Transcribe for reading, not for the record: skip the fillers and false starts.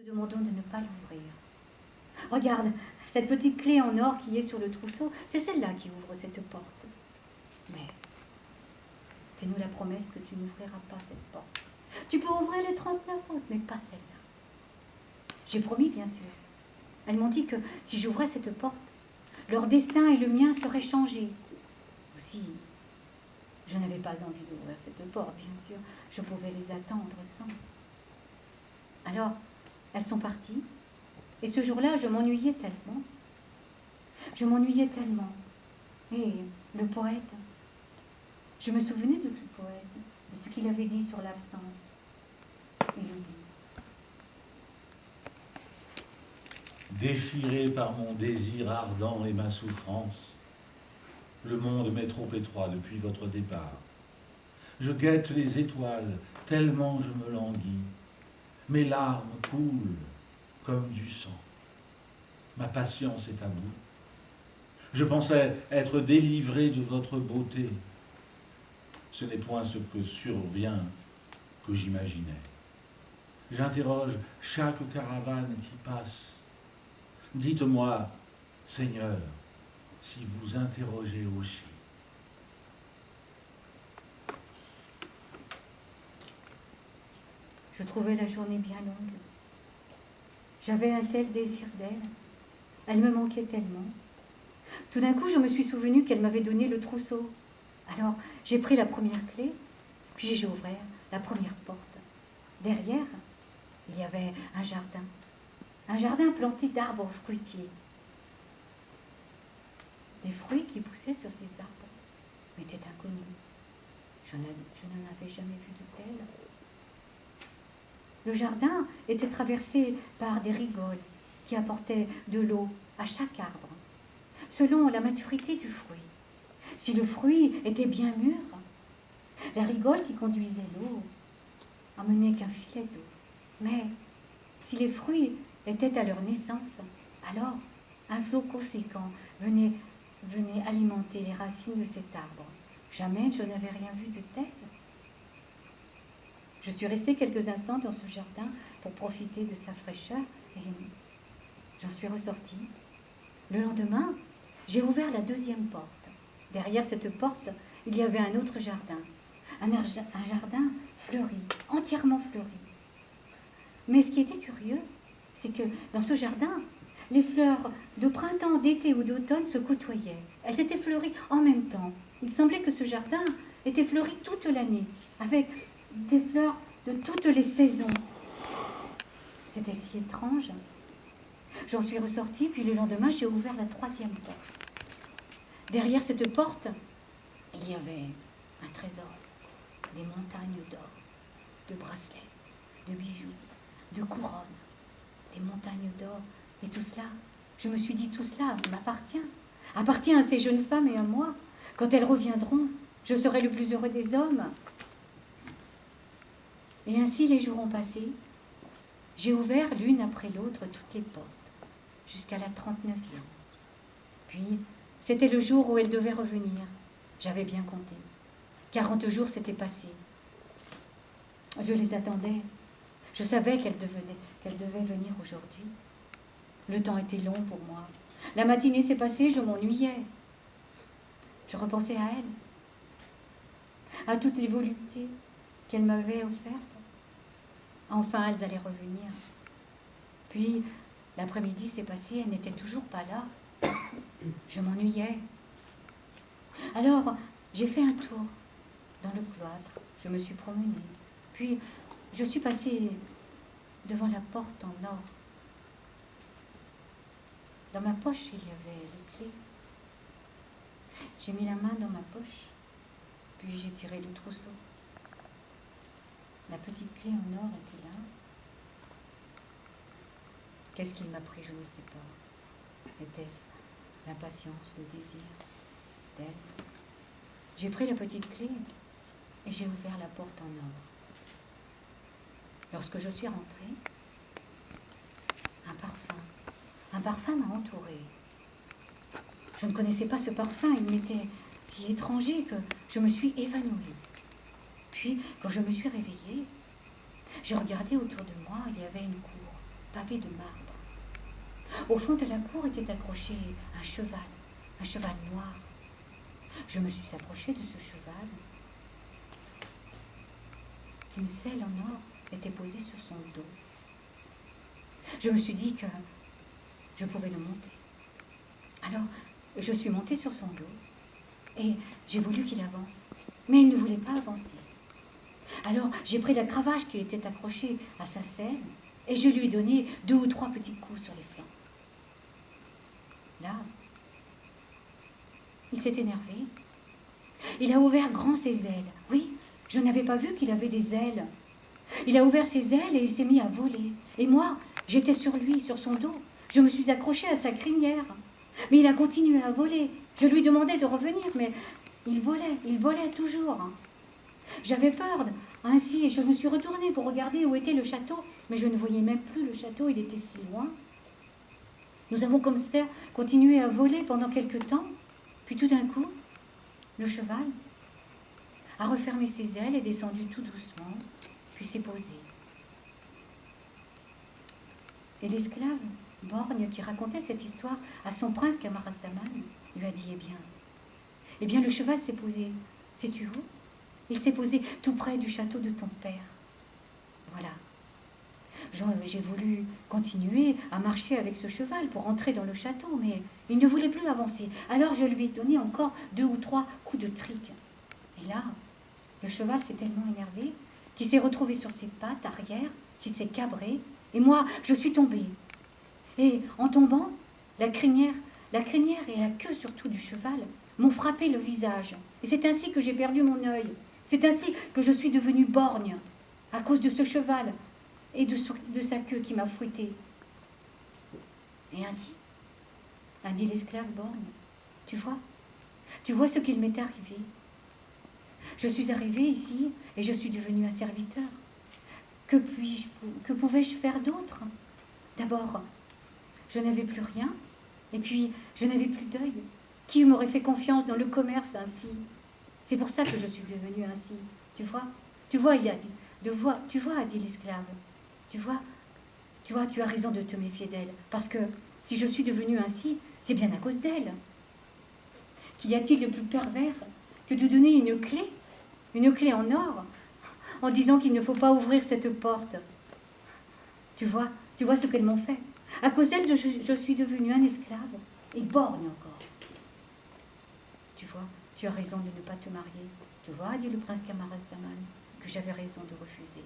Te demandons de ne pas l'ouvrir. Regarde, cette petite clé en or qui est sur le trousseau, c'est celle-là qui ouvre cette porte. Mais fais-nous la promesse que tu n'ouvriras pas cette porte. Tu peux ouvrir les 39 autres, mais pas celle-là. J'ai promis, bien sûr. Elles m'ont dit que si j'ouvrais cette porte, leur destin et le mien seraient changés. Aussi, je n'avais pas envie d'ouvrir cette porte, bien sûr. Je pouvais les attendre sans. Alors, elles sont parties. Et ce jour-là, je m'ennuyais tellement. Je m'ennuyais tellement. Et le poète, je me souvenais de ce poète, de ce qu'il avait dit sur l'absence et l'oubli. Déchiré par mon désir ardent et ma souffrance, le monde m'est trop étroit depuis votre départ. Je guette les étoiles, tellement je me languis. Mes larmes coulent comme du sang. Ma patience est à bout. Je pensais être délivré de votre beauté. Ce n'est point ce que survient que j'imaginais. J'interroge chaque caravane qui passe. Dites-moi, Seigneur, si vous interrogez aussi. Je trouvais la journée bien longue. J'avais un tel désir d'elle. Elle me manquait tellement. Tout d'un coup, je me suis souvenu qu'elle m'avait donné le trousseau. Alors, j'ai pris la première clé, puis j'ai ouvert la première porte. Derrière, il y avait un jardin planté d'arbres fruitiers. Des fruits qui poussaient sur ces arbres m'étaient inconnus. Je n'en avais jamais vu de tels. Le jardin était traversé par des rigoles qui apportaient de l'eau à chaque arbre, selon la maturité du fruit. Si le fruit était bien mûr, la rigole qui conduisait l'eau emmenait qu'un filet d'eau. Mais si les fruits étaient à leur naissance, alors un flot conséquent venait alimenter les racines de cet arbre. Jamais je n'avais rien vu de tel. Je suis restée quelques instants dans ce jardin pour profiter de sa fraîcheur et j'en suis ressortie. Le lendemain, j'ai ouvert la deuxième porte. Derrière cette porte, il y avait un autre jardin. Un jardin fleuri, entièrement fleuri. Mais ce qui était curieux, c'est que dans ce jardin, les fleurs de printemps, d'été ou d'automne se côtoyaient. Elles étaient fleuries en même temps. Il semblait que ce jardin était fleuri toute l'année, avec des fleurs de toutes les saisons. C'était si étrange. J'en suis ressortie, puis le lendemain, j'ai ouvert la troisième porte. Derrière cette porte, il y avait un trésor, des montagnes d'or, de bracelets, de bijoux, de couronnes, des montagnes d'or. Et tout cela, je me suis dit, tout cela appartient à ces jeunes femmes et à moi. Quand elles reviendront, je serai le plus heureux des hommes. Et ainsi les jours ont passé. J'ai ouvert l'une après l'autre toutes les portes, jusqu'à la 39e. Puis, c'était le jour où elle devait revenir. J'avais bien compté. 40 jours s'étaient passés. Je les attendais. Je savais qu'elle devait venir aujourd'hui. Le temps était long pour moi. La matinée s'est passée, je m'ennuyais. Je repensais à elle, à toutes les voluptés qu'elle m'avait offertes. Enfin, elles allaient revenir. Puis, l'après-midi s'est passé, elle n'était toujours pas là. Je m'ennuyais. Alors, j'ai fait un tour dans le cloître. Je me suis promenée. Puis, je suis passée devant la porte en or. Dans ma poche, il y avait les clés. J'ai mis la main dans ma poche, puis j'ai tiré le trousseau. La petite clé en or était là. Qu'est-ce qu'il m'a pris, je ne sais pas. Était-ce l'impatience, le désir d'elle? J'ai pris la petite clé et j'ai ouvert la porte en or. Lorsque je suis rentrée, un parfum m'a entourée. Je ne connaissais pas ce parfum, il m'était si étranger que je me suis évanouie. Puis, quand je me suis réveillée, j'ai regardé autour de moi, il y avait une cour, gravée de marbre. Au fond de la cour était accroché un cheval noir. Je me suis approchée de ce cheval. Une selle en or était posée sur son dos. Je me suis dit que je pouvais le monter. Alors, je suis montée sur son dos et j'ai voulu qu'il avance. Mais il ne voulait pas avancer. Alors, j'ai pris la cravache qui était accrochée à sa selle et je lui ai donné 2 ou 3 petits coups sur les flancs. Là, il s'est énervé. Il a ouvert grand ses ailes. Oui, je n'avais pas vu qu'il avait des ailes. Il a ouvert ses ailes et il s'est mis à voler. Et moi, j'étais sur lui, sur son dos. Je me suis accrochée à sa crinière. Mais il a continué à voler. Je lui demandais de revenir, mais il volait toujours. J'avais peur ainsi et je me suis retournée pour regarder où était le château, mais je ne voyais même plus le château, il était si loin. Nous avons comme ça continué à voler pendant quelque temps, puis tout d'un coup, le cheval a refermé ses ailes et descendu tout doucement, puis s'est posé. Et l'esclave, borgne, qui racontait cette histoire à son prince Camaralzaman, lui a dit, eh bien, le cheval s'est posé, sais-tu où? Il s'est posé tout près du château de ton père. Voilà. J'ai voulu continuer à marcher avec ce cheval pour entrer dans le château, mais il ne voulait plus avancer. Alors je lui ai donné encore 2 ou 3 coups de trique. Et là, le cheval s'est tellement énervé qu'il s'est retrouvé sur ses pattes arrière, qu'il s'est cabré, et moi, je suis tombée. Et en tombant, la crinière et la queue surtout du cheval m'ont frappé le visage. Et c'est ainsi que j'ai perdu mon œil. C'est ainsi que je suis devenue borgne, à cause de ce cheval et de sa queue qui m'a fouettée. Et ainsi, a dit l'esclave borgne, tu vois ce qu'il m'est arrivé. Je suis arrivée ici et je suis devenue un serviteur. Que pouvais-je faire d'autre? D'abord, je n'avais plus rien, et puis je n'avais plus d'œil. Qui m'aurait fait confiance dans le commerce ainsi? C'est pour ça que je suis devenue ainsi. Tu vois, a dit l'esclave. Tu vois, tu as raison de te méfier d'elle, parce que si je suis devenue ainsi, c'est bien à cause d'elle. Qu'y a-t-il de plus pervers que de donner une clé en or, en disant qu'il ne faut pas ouvrir cette porte? Tu vois ce qu'elles m'ont fait. À cause d'elle, je suis devenue un esclave, et borgne encore. Tu vois, tu as raison de ne pas te marier. Tu vois, dit le prince Camaralzaman, que j'avais raison de refuser.